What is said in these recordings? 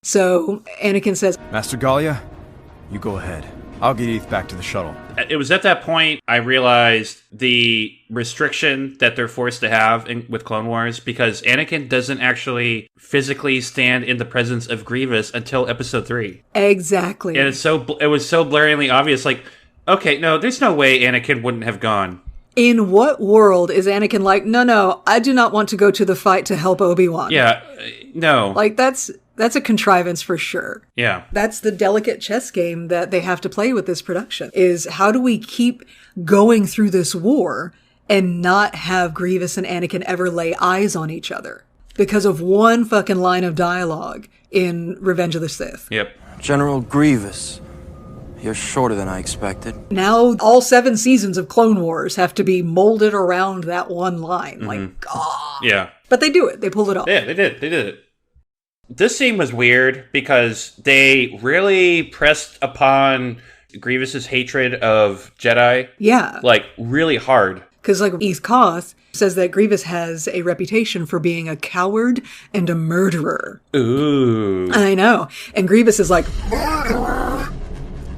So Anakin says, Master Galia, you go ahead. I'll get Eth back to the shuttle. It was at that point I realized the restriction that they're forced to have with Clone Wars, because Anakin doesn't actually physically stand in the presence of Grievous until Episode 3. Exactly. And it was so blaringly obvious, like, okay, no, there's no way Anakin wouldn't have gone. In what world is Anakin like, no, I do not want to go to the fight to help Obi-Wan? Yeah, no. Like, that's a contrivance for sure. Yeah. That's the delicate chess game that they have to play with this production, is how do we keep going through this war and not have Grievous and Anakin ever lay eyes on each other because of one fucking line of dialogue in Revenge of the Sith. Yep. General Grievous, you're shorter than I expected. Now all 7 seasons of Clone Wars have to be molded around that one line. Like, God. Yeah. But they do it. They pull it off. Yeah, they did it. This scene was weird because they really pressed upon Grievous's hatred of Jedi. Yeah. Like, really hard. Because, like, Eth Koth says that Grievous has a reputation for being a coward and a murderer. Ooh. I know. And Grievous is like, Murderer?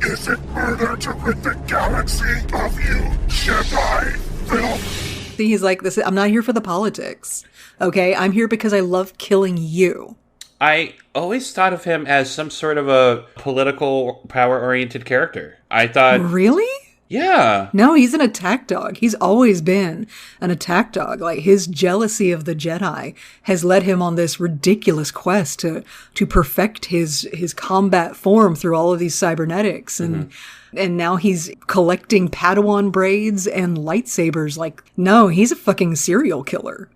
Is it murder to rid the galaxy of you, Jedi filth? he's like, I'm not here for the politics. Okay? I'm here because I love killing you. I always thought of him as some sort of a political, power-oriented character. I thought... Really? Yeah. No, he's an attack dog. He's always been an attack dog. Like, his jealousy of the Jedi has led him on this ridiculous quest to perfect his combat form through all of these cybernetics. And now he's collecting Padawan braids and lightsabers. Like, no, he's a fucking serial killer.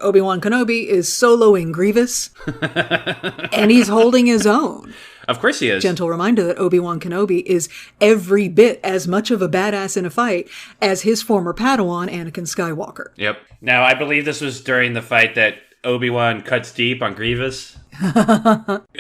Obi-Wan Kenobi is soloing Grievous, and he's holding his own. Of course he is. Gentle reminder that Obi-Wan Kenobi is every bit as much of a badass in a fight as his former Padawan, Anakin Skywalker. Yep. Now, I believe this was during the fight that Obi-Wan cuts deep on Grievous.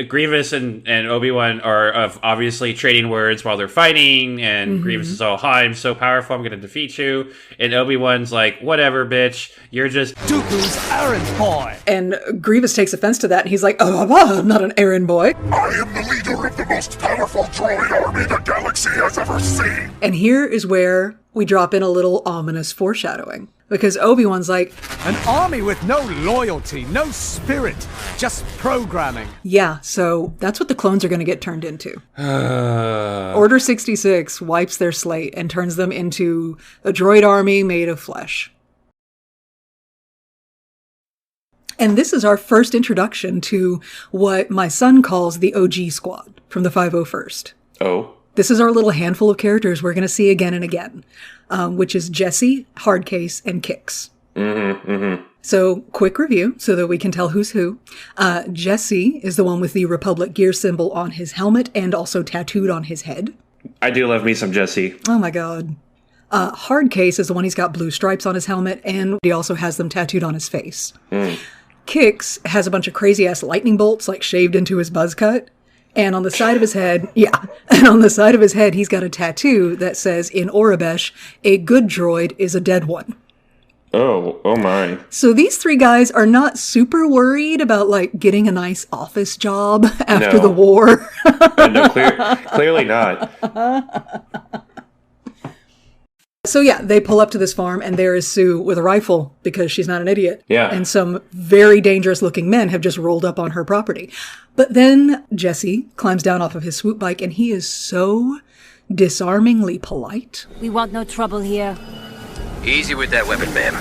Grievous and Obi-Wan are obviously trading words while they're fighting, and Grievous is all, hi, I'm so powerful, I'm going to defeat you. And Obi-Wan's like, whatever, bitch, you're just Dooku's errand boy. And Grievous takes offense to that, and he's like, I'm not an errand boy. I am the leader of the most powerful droid army the galaxy has ever seen. And here is where we drop in a little ominous foreshadowing. Because Obi-Wan's like, An army with no loyalty, no spirit, just programming. yeah, so that's what the clones are going to get turned into. Order 66 wipes their slate and turns them into a droid army made of flesh. And this is our first introduction to what my son calls the OG squad from the 501st. Oh. This is our little handful of characters we're going to see again and again, which is Jesse, Hardcase, and Kix. So, quick review so that we can tell who's who. Jesse is the one with the Republic gear symbol on his helmet and also tattooed on his head. I do love me some Jesse. Oh my god. Hardcase is the one he's got blue stripes on his helmet, and he also has them tattooed on his face. Kix has a bunch of crazy-ass lightning bolts, like, shaved into his buzz cut. And on the side of his head, he's got a tattoo that says, in Orabesh, a good droid is a dead one. Oh my. So these 3 guys are not super worried about, like, getting a nice office job after the war. No, clearly not. So yeah, they pull up to this farm, and there is Sue with a rifle, because she's not an idiot. Yeah. And some very dangerous-looking men have just rolled up on her property. But then Jesse climbs down off of his swoop bike, and he is so disarmingly polite. We want no trouble here. Easy with that weapon, ma'am.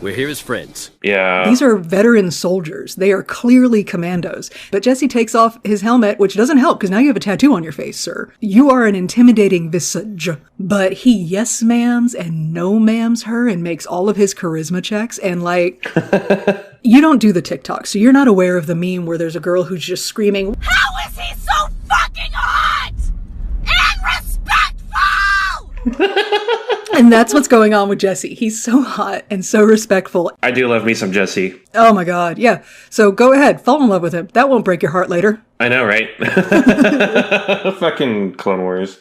We're here as friends. Yeah. These are veteran soldiers. They are clearly commandos. But Jesse takes off his helmet, which doesn't help because now you have a tattoo on your face, sir. You are an intimidating visage. But he yes ma'ams and no ma'ams her and makes all of his charisma checks. And like, you don't do the TikTok, so you're not aware of the meme where there's a girl who's just screaming, How is he so fucking hot and respectful? and that's what's going on with Jesse. He's so hot and so respectful. I do love me some Jesse. Oh my god, yeah. So go ahead, fall in love with him. That won't break your heart later. I know, right? Fucking Clone Wars.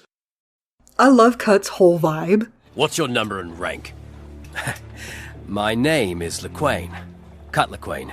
I love Cut's whole vibe. What's your number and rank? My name is Liiique. Cut Liiique.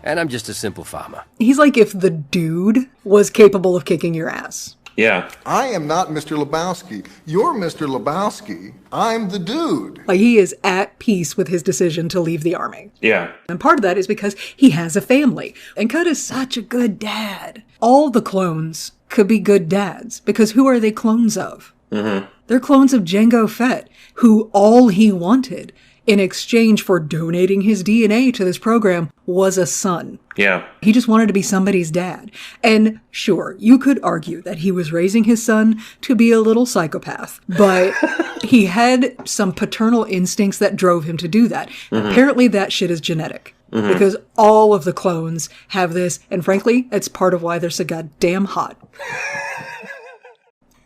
And I'm just a simple farmer. He's like if the dude was capable of kicking your ass. Yeah. I am not Mr. Lebowski. You're Mr. Lebowski. I'm the dude. Like, he is at peace with his decision to leave the army. Yeah. And part of that is because he has a family. And Cut is such a good dad. All the clones could be good dads, because who are they clones of? Mm-hmm. They're clones of Jango Fett, who all he wanted in exchange for donating his DNA to this program was a son. Yeah. He just wanted to be somebody's dad. And sure, you could argue that he was raising his son to be a little psychopath, but he had some paternal instincts that drove him to do that. Mm-hmm. Apparently that shit is genetic. Mm-hmm. Because all of the clones have this, and frankly, it's part of why they're so goddamn hot.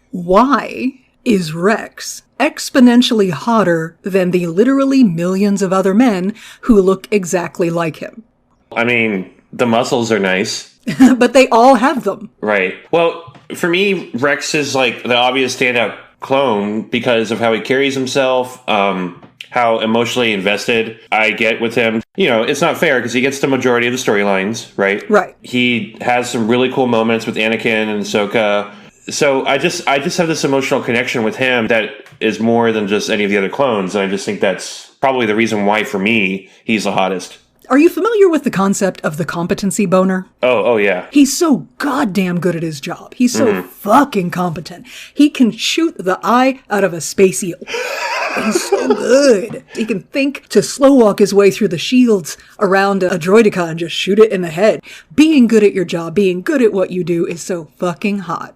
Why is Rex exponentially hotter than the literally millions of other men who look exactly like him? I mean, the muscles are nice. But they all have them. Right. Well, for me, Rex is like the obvious standout clone because of how he carries himself, how emotionally invested I get with him. You know, it's not fair because he gets the majority of the storylines, right? Right. He has some really cool moments with Anakin and Ahsoka. So I just have this emotional connection with him that is more than just any of the other clones. And I just think that's probably the reason why, for me, he's the hottest. Are you familiar with the concept of the competency boner? Oh, yeah. He's so goddamn good at his job. He's so fucking competent. He can shoot the eye out of a space eel. He's so good. He can think to slow walk his way through the shields around a droideka and just shoot it in the head. Being good at your job, being good at what you do is so fucking hot.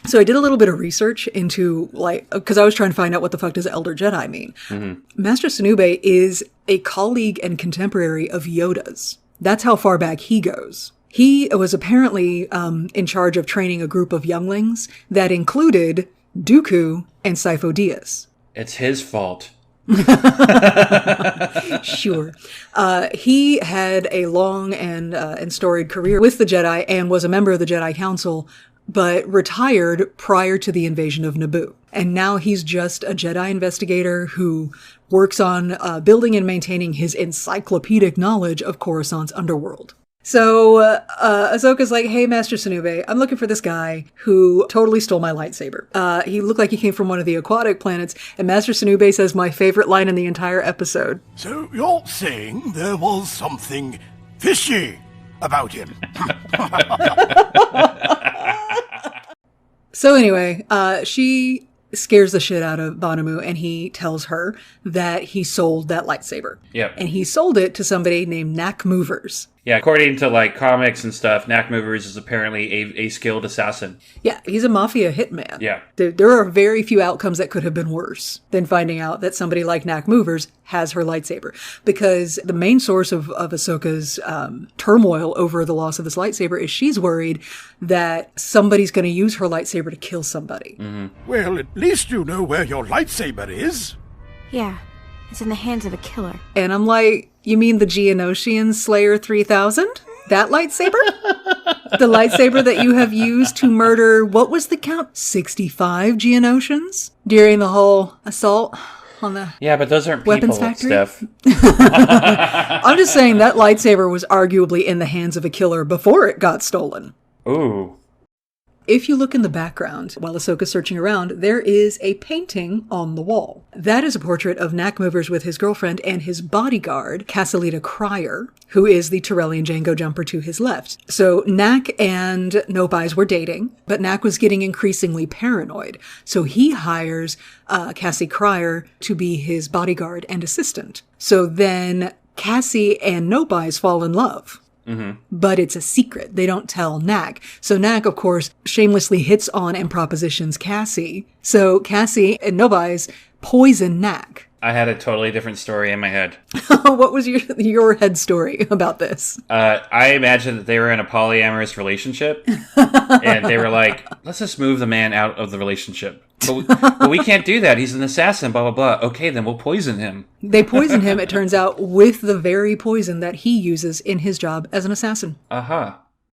So I did a little bit of research into, like, because I was trying to find out what the fuck does Elder Jedi mean. Mm-hmm. Master Sunube is a colleague and contemporary of Yoda's. That's how far back he goes. He was apparently in charge of training a group of younglings that included Dooku and Sifo Dyas. It's his fault. Sure. He had a long and storied career with the Jedi and was a member of the Jedi Council, but retired prior to the invasion of Naboo. And now he's just a Jedi investigator who works on building and maintaining his encyclopedic knowledge of Coruscant's underworld. So Ahsoka's like, hey, Master Sunube, I'm looking for this guy who totally stole my lightsaber. He looked like he came from one of the aquatic planets, and Master Sunube says my favorite line in the entire episode. So you're saying there was something fishy about him? So anyway, she scares the shit out of Bonamu, and he tells her that he sold that lightsaber. Yep. And he sold it to somebody named Knack Movers. Yeah, according to like comics and stuff, Knack Movers is apparently a skilled assassin. Yeah, he's a mafia hitman. Yeah. There are very few outcomes that could have been worse than finding out that somebody like Knack Movers has her lightsaber. Because the main source of Ahsoka's turmoil over the loss of this lightsaber is she's worried that somebody's going to use her lightsaber to kill somebody. Mm-hmm. Well, at least you know where your lightsaber is. Yeah, it's in the hands of a killer. And I'm like, you mean the Geonosian Slayer 3000? That lightsaber? The lightsaber that you have used to murder, what was the count? 65 Geonosians? During the whole assault on the Yeah, but those aren't weapons people, factory? Steph. I'm just saying that lightsaber was arguably in the hands of a killer before it got stolen. Ooh. If you look in the background while Ahsoka's searching around, there is a painting on the wall. That is a portrait of Knack Movers with his girlfriend and his bodyguard, Casalita Cryer, who is the Torellian Django jumper to his left. So Knack and Nope Eyes were dating, but Knack was getting increasingly paranoid. So he hires Cassie Cryer to be his bodyguard and assistant. So then Cassie and Nope Eyes fall in love. Mm-hmm. But it's a secret. They don't tell Knack. So Knack, of course, shamelessly hits on and propositions Cassie. So Cassie and Nope Eyes poison Knack. I had a totally different story in my head. What was your head story about this? I imagined that they were in a polyamorous relationship, and they were like, let's just move the man out of the relationship. But we can't do that. He's an assassin, blah, blah, blah. Okay, then we'll poison him. They poison him, it turns out, with the very poison that he uses in his job as an assassin. Uh-huh.